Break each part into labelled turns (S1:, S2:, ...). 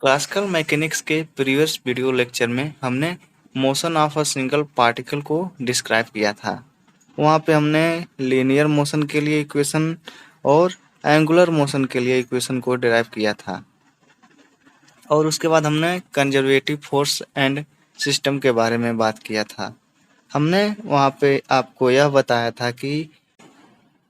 S1: Classical mechanics के previous video lecture में हमने motion of a single particle को डिस्क्राइब किया था। वहाँ पे हमने लीनियर मोशन के लिए इक्वेशन और एंगुलर मोशन के लिए इक्वेशन को डिराइव किया था। और उसके बाद हमने कंजर्वेटिव फोर्स एंड सिस्टम के बारे में बात किया था। हमने वहाँ पे आपको यह बताया था कि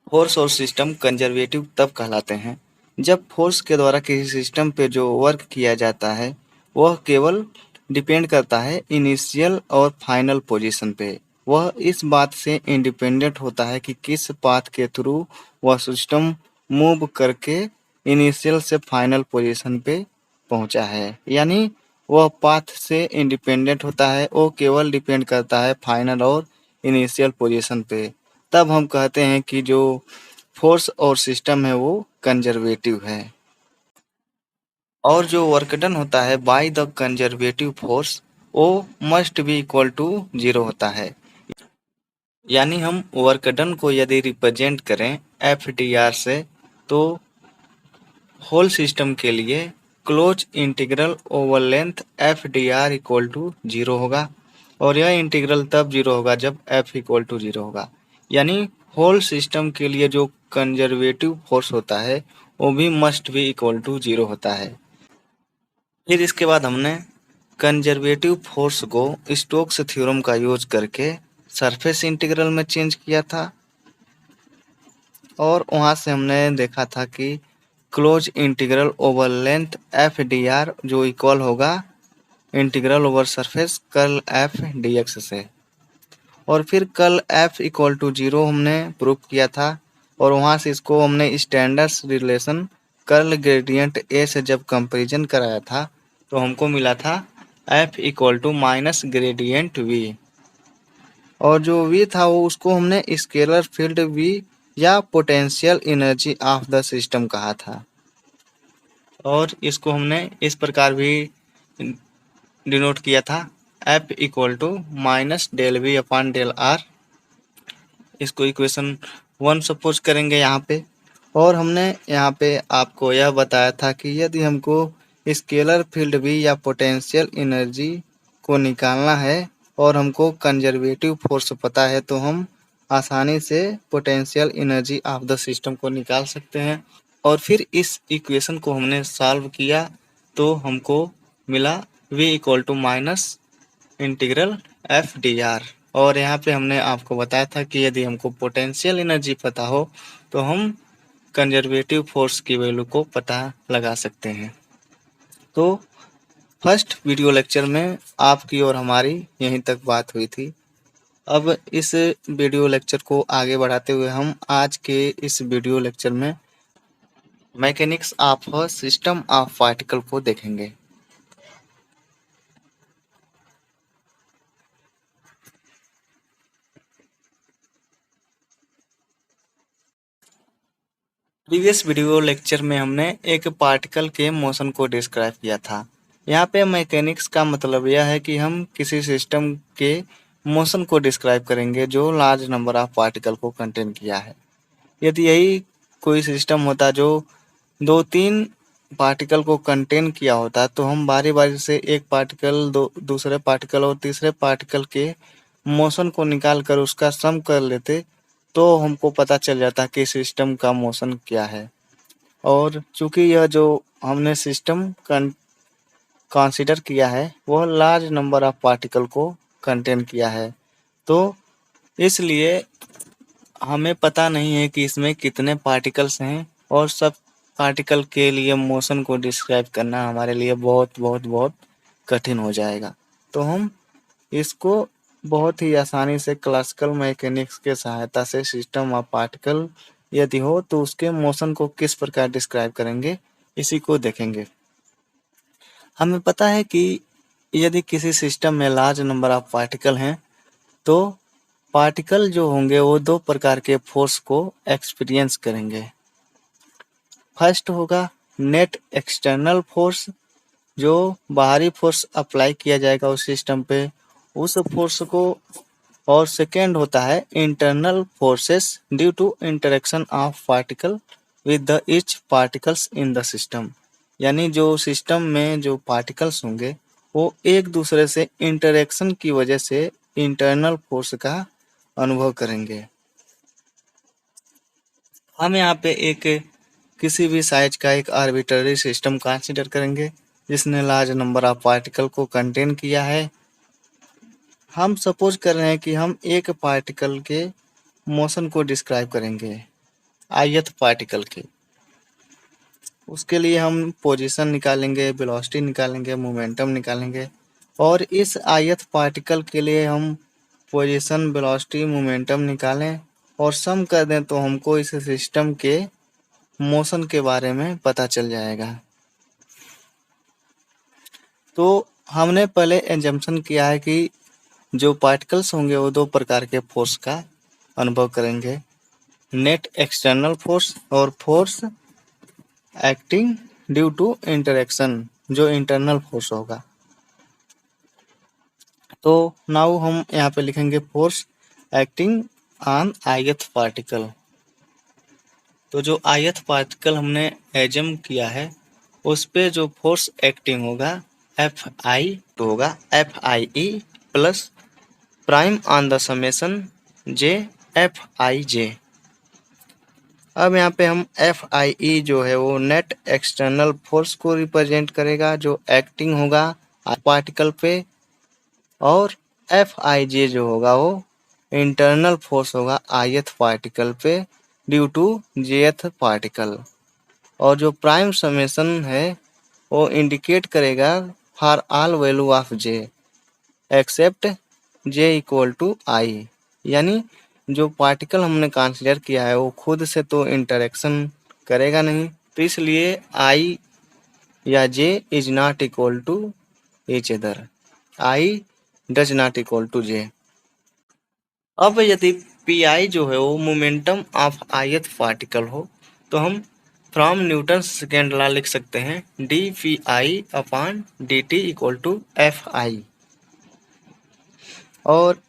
S1: फोर्स और सिस्टम कंजर्वेटिव तब कहलाते हैं जब फोर्स के द्वारा किसी सिस्टम पे जो वर्क किया जाता है वह केवल डिपेंड करता है इनिशियल और फाइनल पोजीशन पे। वह इस बात से इंडिपेंडेंट होता है कि किस पाथ के थ्रू वह सिस्टम मूव करके इनिशियल से फाइनल पोजीशन पे पहुंचा है। यानी वह पाथ से इंडिपेंडेंट होता है, वो केवल डिपेंड करता है फाइनल और इनिशियल पोजीशन पे। तब हम कहते हैं कि जो फोर्स और सिस्टम है वो कंजर्वेटिव है। और जो वर्क डन होता है बाय द कंजर्वेटिव फोर्स वो मस्ट बी इक्वल टू 0 होता है। यानी हम वर्क डन को यदि रिप्रेजेंट करें एफ डी आर से तो होल सिस्टम के लिए close integral over length F D R equal to 0 होगा। और यह इंटीग्रल तब 0 होगा जब एफ इक्वल टू 0 होगा। यानी होल सिस्टम के लिए जो कंजर्वेटिव फोर्स होता है वो भी मस्ट भी इक्वल टू 0 होता है। फिर इसके बाद हमने कंजर्वेटिव फोर्स को स्टोक्स थ्योरम का यूज करके सरफेस इंटीग्रल में चेंज किया था। और वहाँ से हमने देखा था कि close integral over length F D are जो इक्वल होगा integral over surface curl F D x से। और फिर कर्ल एफ इक्वल टू 0 हमने प्रूव किया था। और वहाँ से इसको हमने standards relation curl gradient A से जब कंपेरिजन कराया था तो हमको मिला था F equal to minus gradient V. और जो वी था वो उसको हमने स्केलर फील्ड वी या potential energy of the system कहा था। और इसको हमने इस प्रकार भी डिनोट किया था F equal to minus del V upon del R. इसको इक्वेशन 1 सपोज करेंगे यहाँ पे। और हमने यहाँ पे आपको यह बताया था कि यदि हमको स्केलर फील्ड भी या पोटेंशियल एनर्जी को निकालना है और हमको कंजर्वेटिव फोर्स पता है तो हम आसानी से potential energy of the system को निकाल सकते हैं। और फिर इस इक्वेशन को हमने सॉल्व किया तो हमको मिला v equal to minus integral F D R. और यहाँ पे हमने आपको बताया था कि यदि हमको पोटेंशियल एनर्जी पता हो तो हम कंजर्वेटिव फोर्स की वैल्यू को पता लगा सकते हैं। तो फर्स्ट वीडियो लेक्चर में आपकी और हमारी यहीं तक बात हुई थी। अब इस वीडियो लेक्चर को आगे बढ़ाते हुए हम आज के इस वीडियो लेक्चर में mechanics of a system of particle को देखेंगे। प्रीवियस वीडियो लेक्चर में हमने एक पार्टिकल के मोशन को डिस्क्राइब किया था। यहाँ पे मैकेनिक्स का मतलब यह है कि हम किसी सिस्टम के मोशन को डिस्क्राइब करेंगे जो लार्ज नंबर ऑफ पार्टिकल को कंटेन किया है। यदि यही कोई सिस्टम होता जो 2-3 पार्टिकल को कंटेन किया होता तो हम बारी बारी से एक पार्टिकल दूसरे पार्टिकल और तीसरे पार्टिकल के मोशन को निकाल कर उसका सम कर लेते तो हमको पता चल जाता कि सिस्टम का मोशन क्या है। और चूंकि यह जो हमने सिस्टम कंसीडर किया है वह लार्ज नंबर ऑफ पार्टिकल को कंटेन किया है तो इसलिए हमें पता नहीं है कि इसमें कितने पार्टिकल्स हैं। और सब पार्टिकल के लिए मोशन को डिस्क्राइब करना हमारे लिए बहुत बहुत बहुत कठिन हो जाएगा। तो हम इसको बहुत ही आसानी से क्लासिकल मैकेनिक्स के सहायता से सिस्टम ऑफ पार्टिकल यदि हो तो उसके मोशन को किस प्रकार डिस्क्राइब करेंगे इसी को देखेंगे। हमें पता है कि यदि किसी सिस्टम में लार्ज नंबर ऑफ पार्टिकल हैं तो पार्टिकल जो होंगे वो 2 प्रकार के फोर्स को एक्सपीरियंस करेंगे। फर्स्ट होगा नेट एक्सटर्नल फोर्स जो बाहरी फोर्स अप्लाई किया जाएगा उस सिस्टम पे उस फोर्स को। और सेकेंड होता है internal forces due to interaction of particle with the each particles in the system. यानी जो सिस्टम में जो पार्टिकल्स होंगे वो एक दूसरे से इंटरेक्शन की वजह से इंटरनल फोर्स का अनुभव करेंगे। हम यहाँ पे एक किसी भी साइज का एक आर्बिट्ररी सिस्टम कंसीडर करेंगे जिसने लार्ज नंबर ऑफ पार्टिकल को कंटेन किया है। हम सपोज कर रहे हैं कि हम एक पार्टिकल के मोशन को डिस्क्राइब करेंगे, ith पार्टिकल के। उसके लिए हम पोजीशन निकालेंगे, वेलोसिटी निकालेंगे, मोमेंटम निकालेंगे और इस ith पार्टिकल के लिए हम पोजीशन, वेलोसिटी, मोमेंटम निकालें और सम कर दें तो हमको इस सिस्टम के मोशन के बारे में पता चल जाएगा। तो हमने पहले एजम्पशन किया है कि जो पार्टिकल्स होंगे वो दो प्रकार के फोर्स का अनुभव करेंगे, नेट एक्सटर्नल फोर्स और force acting due to interaction, जो इंटरनल फोर्स होगा। तो नाउ हम यहाँ पे लिखेंगे force acting on ith particle. तो जो ith पार्टिकल हमने एजम किया है उस पे जो फोर्स एक्टिंग होगा Fi होगा Fie plus prime on the summation J Fij। अब यहाँ पे हम Fie जो है वो नेट एक्सटर्नल फोर्स को रिप्रेजेंट करेगा जो एक्टिंग होगा पार्टिकल पे, और Fij जो होगा वो इंटरनल फोर्स होगा ith पार्टिकल पे ड्यू टू jth पार्टिकल। और जो प्राइम समेशन है वो इंडिकेट करेगा for all value of j except j equal to i। यानी जो पार्टिकल हमने कंसीडर किया है वो खुद से तो इंटरेक्शन करेगा नहीं, तो इसलिए i या j is not equal to each other, i does not equal to j। अब यदि Pi जो है वो मोमेंटम ऑफ ith पार्टिकल हो तो हम फ्रॉम न्यूटन सेकेंड लॉ लिख सकते हैं dPi upon dt equal to Fi। और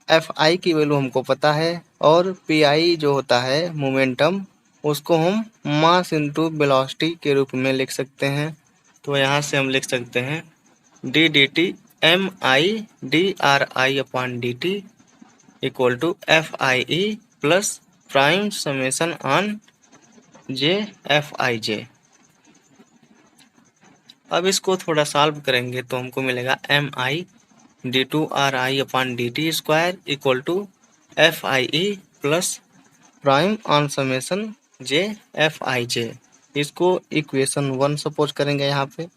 S1: Fi की वैल्यू हमको पता है और Pi जो होता है मोमेंटम उसको हम मास इनटू वेलोसिटी के रूप में लिख सकते हैं। तो यहाँ से हम लिख सकते हैं d dt mi dri upon dt equal to Fie plus prime summation on J Fij। अब इसको थोड़ा सॉल्व करेंगे तो हमको मिलेगा mi d2ri upon dt square equal to Fie plus prime on summation J Fij। इसको इक्वेशन 1 सपोज करेंगे यहाँ पे।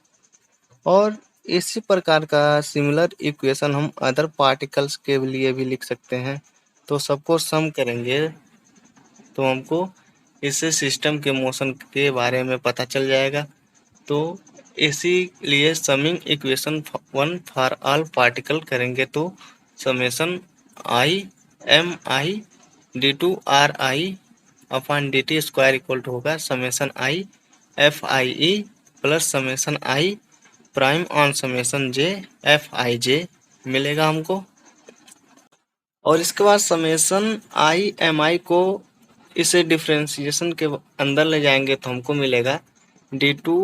S1: और इसी प्रकार का सिमिलर इक्वेशन हम अदर पार्टिकल्स के लिए भी लिख सकते हैं। तो सबको सम करेंगे तो हमको इससे सिस्टम के मोशन के बारे में पता चल जाएगा। तो इसीलिए summing equation 1 for all particle करेंगे तो summation i mi d2ri upon dt square equal to होगा summation i Fie plus summation i prime on summation J Fij मिलेगा हमको। और इसके बाद समेशन i mi को इसे डिफ्रेंशिएशन के अंदर ले जाएंगे तो हमको मिलेगा d2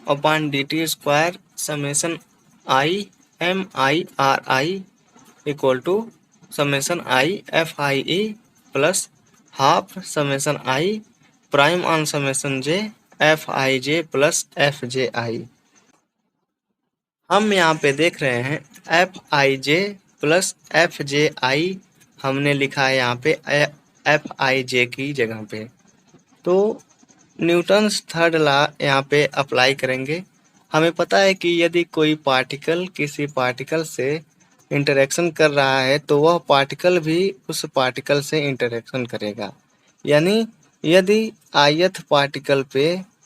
S1: upon dt square summation i mi equal to summation i Fie plus half summation i prime on summation J Fij plus Fji। हम यहाँ पे देख रहे हैं Fij प्लस Fji हमने लिखा है यहाँ पे Fij की जगह पे। तो न्यूटन्स थर्ड लॉ यहाँ पे अप्लाई करेंगे। हमें पता है कि यदि कोई पार्टिकल किसी पार्टिकल से इंटरेक्शन कर रहा है तो वह पार्टिकल भी उस पार्टिकल से इंटरेक्शन करेगा। यानी यदि ith पार्टिकल पे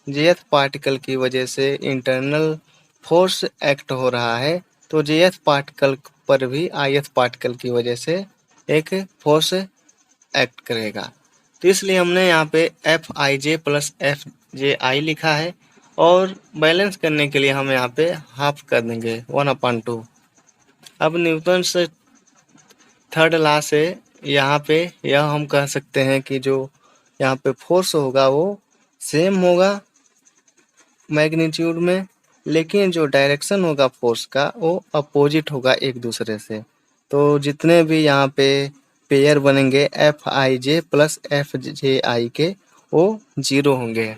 S1: jth पार्टिकल की वजह से इंटरनल फोर्स एक्ट हो रहा है तो jth पार्टिकल पर भी ith पार्टिकल की वजह से एक फोर्स एक्ट करेगा। तो इसलिए हमने यहाँ पे Fij प्लस Fji लिखा है और बैलेंस करने के लिए हम यहाँ पे हाफ कर देंगे 1/2। अब न्यूटन से थर्ड लॉ से यहाँ पे यह हम कह सकते हैं कि जो यहाँ पे फोर्स होगा वो सेम होगा मैग्नीट्यूड में, लेकिन जो डायरेक्शन होगा फोर्स का वो अपोजिट होगा एक दूसरे से। तो जितने भी यहाँ पे पेयर बनेंगे F I J plus F J I के, वो 0 होंगे।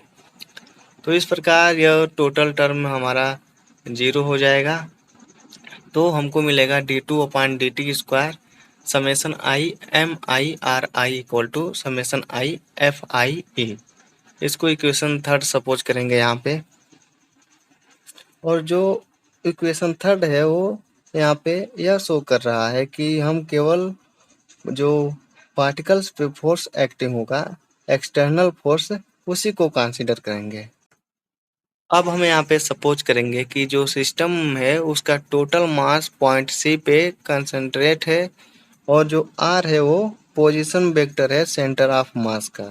S1: तो इस प्रकार यह टोटल टर्म हमारा 0 हो जाएगा। तो हमको मिलेगा d2/dt² summation I M I R I equal to summation I F I E. इसको इक्वेशन थर्ड सपोज करेंगे यहाँ पे। और जो इक्वेशन थर्ड है वो यहाँ पे यह शो कर रहा है कि हम केवल जो पार्टिकल्स पे फोर्स एक्टिंग होगा, एक्सटर्नल फोर्स, उसी को कंसीडर करेंगे। अब हम यहाँ पे सपोज करेंगे कि जो सिस्टम है उसका टोटल मास पॉइंट सी पे कंसंट्रेट है और जो आर है वो पोजीशन वेक्टर है सेंटर ऑफ मास का।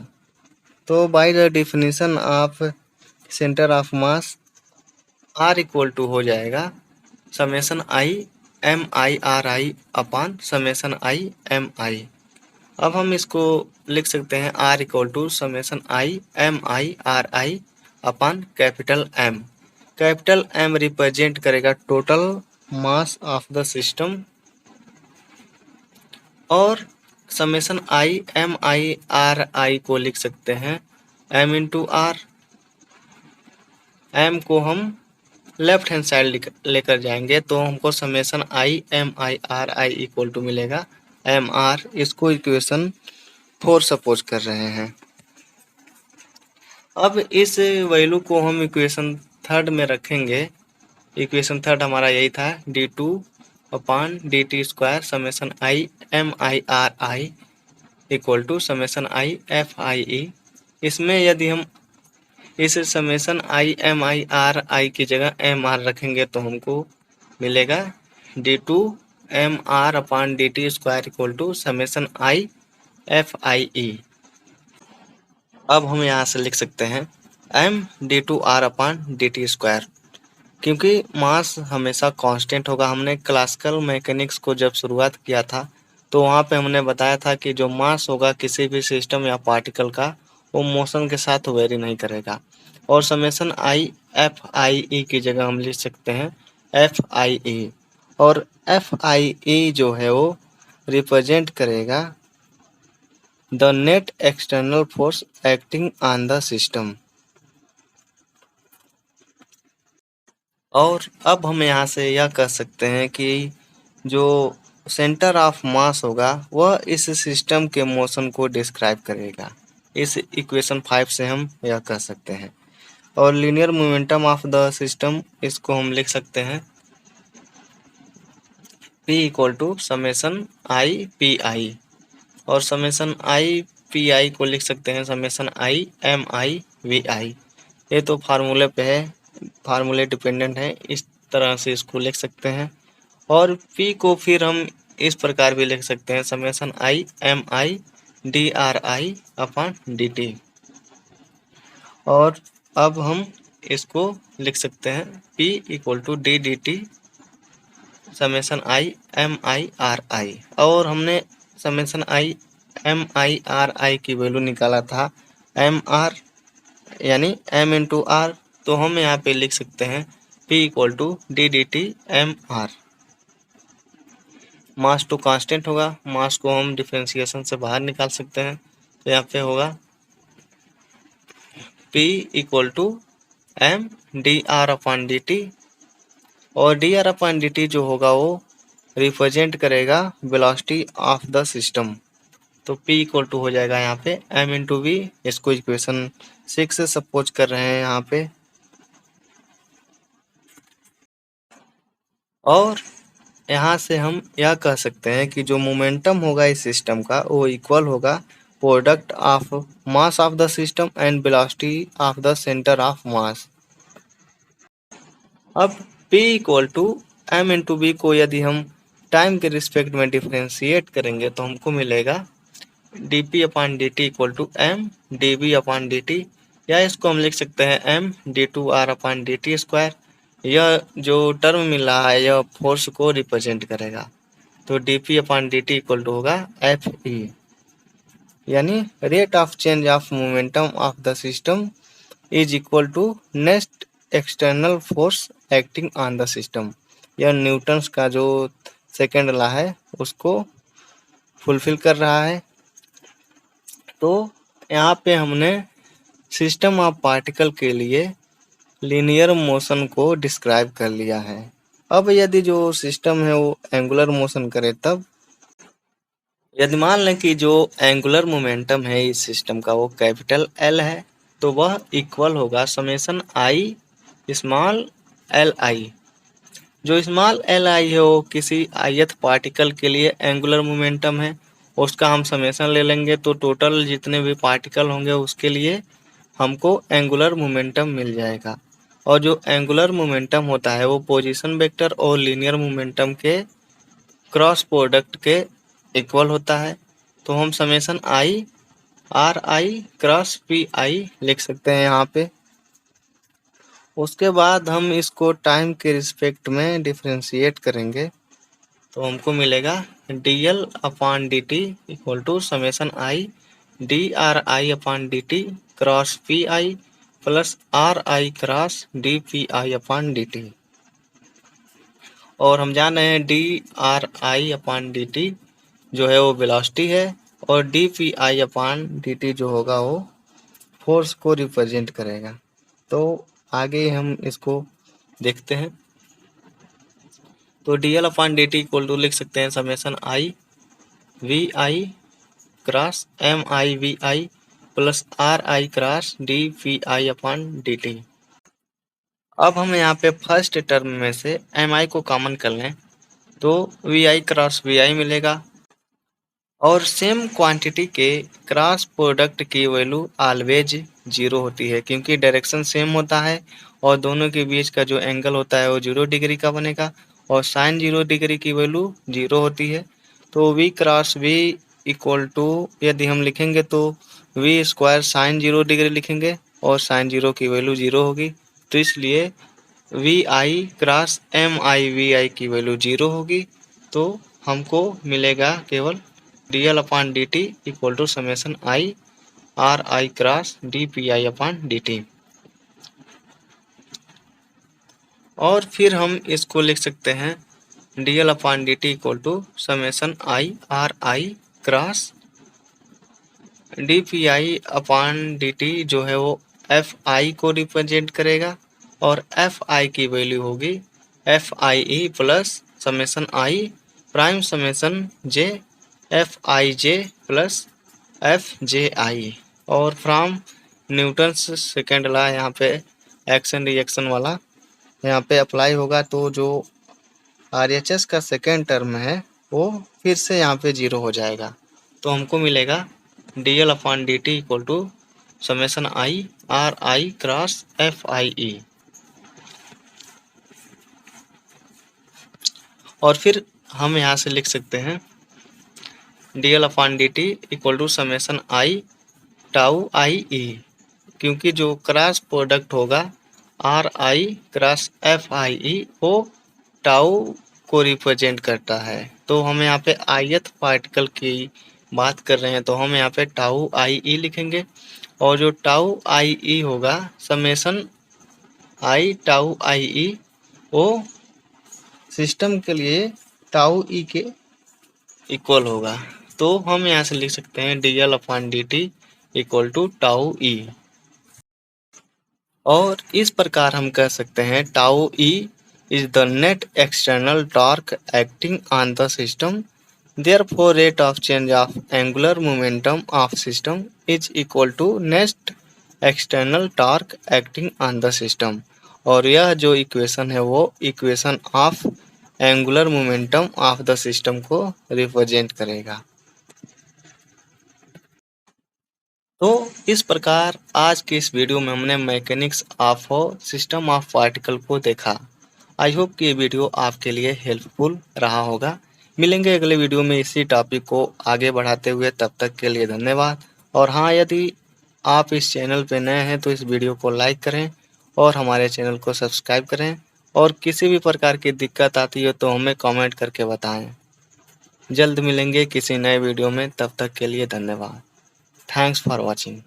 S1: तो by the definition of centre of mass, R equal to हो जाएगा summation I M I R I upon summation I M I. अब हम इसको लिख सकते हैं R equal to summation I M I R I upon capital M. Capital M represent करेगा total mass of the system और summation I M I R I को लिख सकते हैं एम इंटू आर। एम को हम लेफ्ट हैंड साइड लेकर जाएंगे तो हमको summation I M I R I equal to मिलेगा एम आर। इसको इक्वेशन 4 सपोज कर रहे हैं। अब इस वैल्यू को हम इक्वेशन थर्ड में रखेंगे। इक्वेशन थर्ड हमारा यही था d2/dt² summation I M I R I equal to summation I F I E. इसमें यदि हम इस summation I M I R I की जगह एम आर रखेंगे तो हमको मिलेगा d2/dt² equal to summation I F I E. अब हम यहाँ से लिख सकते हैं एम d2r/dt², क्योंकि मास हमेशा कांस्टेंट होगा। हमने क्लासिकल मैकेनिक्स को जब शुरुआत किया था तो वहाँ पे हमने बताया था कि जो मास होगा किसी भी सिस्टम या पार्टिकल का, वो मोशन के साथ वेरी नहीं करेगा। और समेसन आई एफ आई ई की जगह हम लिख सकते हैं एफ आई ई। और एफ आई ई जो है वो रिप्रेजेंट करेगा the net external force acting on the system. और अब हम यहाँ से यह कह सकते हैं कि जो सेंटर ऑफ मास होगा वह इस सिस्टम के मोशन को डिस्क्राइब करेगा। इस इक्वेशन 5 से हम यह कह सकते हैं। और linear momentum of the system, इसको हम लिख सकते हैं P equal to summation I P I. और समेसन आई पी आई को लिख सकते हैं summation I M I V I. ये तो फार्मूले पे है, फार्मूले डिपेंडेंट है, इस तरह से इसको लिख सकते हैं। और P को फिर हम इस प्रकार भी लिख सकते हैं summation I M I D R I upon D T. और अब हम इसको लिख सकते हैं P equal to D D T summation I M I R I. और हमने summation I M I R I की वैल्यू निकाला था एम आर यानी एम इंटू आर। तो हम यहाँ पे लिख सकते हैं P equal to D D T M R. Mass to constant होगा, मास को हम डिफरेंशिएशन से बाहर निकाल सकते हैं। तो यहाँ पे होगा P equal to M D R upon D T. और D R upon D T जो होगा वो रिप्रेजेंट करेगा वेलोसिटी ऑफ द सिस्टम। तो P इक्वल टू हो जाएगा यहाँ पे m इंटू वी। इसको इक्वेशन 6 से सपोज कर रहे हैं यहाँ पे। और यहाँ से हम यह कह सकते हैं कि जो मोमेंटम होगा इस सिस्टम का वो इक्वल होगा product of mass of the system and velocity of the centre of mass. अब P equal to m into V को यदि हम टाइम के रिस्पेक्ट में डिफ्रेंशिएट करेंगे तो हमको मिलेगा dp upon D T equal to M D V upon D T. या इसको हम लिख सकते हैं M D two R upon D T square. यह जो टर्म मिल रहा है यह फोर्स को रिप्रेजेंट करेगा। तो dp upon D T equal to होगा एफ ई, यानी rate of change of momentum of the system is equal to net external force acting on the system. यह न्यूटन्स का जो सेकेंड लॉ है उसको फुलफिल कर रहा है। तो यहाँ पे हमने सिस्टम ऑफ पार्टिकल के लिए लीनियर मोशन को डिस्क्राइब कर लिया है। अब यदि जो सिस्टम है वो एंगुलर मोशन करे तब यदि मान लें कि जो एंगुलर मोमेंटम है इस सिस्टम का वो कैपिटल एल है, तो वह इक्वल होगा summation i small L I. जो स्मॉल एल आई है वो किसी ith पार्टिकल के लिए एंगुलर मोमेंटम है, उसका हम समेसन ले लेंगे तो टोटल जितने भी पार्टिकल होंगे उसके लिए हमको एंगुलर मोमेंटम मिल जाएगा। और जो एंगुलर मोमेंटम होता है वो पोजीशन वेक्टर और लीनियर मोमेंटम के क्रॉस प्रोडक्ट के इक्वल होता है। तो हम summation I R I cross P आई लिख सकते हैं यहाँ पे। उसके बाद हम इसको टाइम के रिस्पेक्ट में डिफरेंशिएट करेंगे तो हमको मिलेगा dl upon dt equal to summation I dri/dt cross P I plus ri cross dpi/dt। और हम जान रहे हैं dri/dt जो है वो वेलोसिटी है और dpi/dt जो होगा वो फोर्स को रिप्रेजेंट करेगा। तो आगे हम इसको देखते हैं। तो dl/dt इक्वल टू लिख सकते हैं summation I V I cross M I V I plus R I cross dpi/dt। अब हम यहाँ पे फर्स्ट टर्म में से एम आई को कॉमन कर लें तो वी आई क्रॉस वी आई मिलेगा। और सेम क्वांटिटी के क्रॉस प्रोडक्ट की वैल्यू ऑलवेज 0 होती है, क्योंकि डायरेक्शन सेम होता है और दोनों के बीच का जो एंगल होता है वो 0 डिग्री का बनेगा और साइन 0 डिग्री की वैल्यू 0 होती है। तो v cross v equal to यदि हम लिखेंगे तो v स्क्वायर साइन 0 डिग्री लिखेंगे और साइन 0 की वैल्यू 0 होगी। तो इसलिए V I cross M I V I की वैल्यू 0 होगी। तो हमको मिलेगा केवल dl/dt equal to summation I R I cross dpi/dt। और फिर हम इसको लिख सकते हैं dl/dt equal to summation I R I cross dpi/dt जो है वो एफ आई को रिप्रेजेंट करेगा और एफ आई की वैल्यू होगी F I E plus summation I prime summation J F I J plus F J I. और from Newton's second law यहाँ पे एक्शन रिएक्शन वाला यहाँ पे अप्लाई होगा। तो जो RHS का सेकेंड टर्म है वो फिर से यहाँ पे 0 हो जाएगा। तो हमको मिलेगा dl/dt equal to summation I R I cross F I E. और फिर हम यहाँ से लिख सकते हैं dl/dt equal to summation I tau I E, क्योंकि जो क्रॉस प्रोडक्ट होगा R I cross F I E वो टाउ को रिप्रेजेंट करता है। तो हम यहाँ पे ith पार्टिकल की बात कर रहे हैं तो हम यहाँ पे टाउ आई ई लिखेंगे और जो टाउ आई ई होगा summation I tau I E वो सिस्टम के लिए टाउ ई के इक्वल होगा। तो हम यहाँ से लिख सकते हैं dl/dt इक्वल टू टाउ ई। और इस प्रकार हम कह सकते हैं tau E is the net external torque acting on the system, therefore rate of change of angular momentum of system is equal to net external torque acting on the system। और यह जो इक्वेशन है वो equation of angular momentum of the system को represent करेगा। तो इस प्रकार आज के इस वीडियो में हमने mechanics of system of particle को देखा। आई होप कि ये वीडियो आपके लिए हेल्पफुल रहा होगा। मिलेंगे अगले वीडियो में इसी टॉपिक को आगे बढ़ाते हुए, तब तक के लिए धन्यवाद। और हाँ, यदि आप इस चैनल पे नए हैं तो इस वीडियो को लाइक करें और हमारे चैनल को सब्सक्राइब करें। और किसी भी प्रकार की दिक्कत आती हो तो हमें कमेंट करके बताएं। जल्द मिलेंगे किसी नए वीडियो में, तब तक के लिए धन्यवाद। Thanks for watching.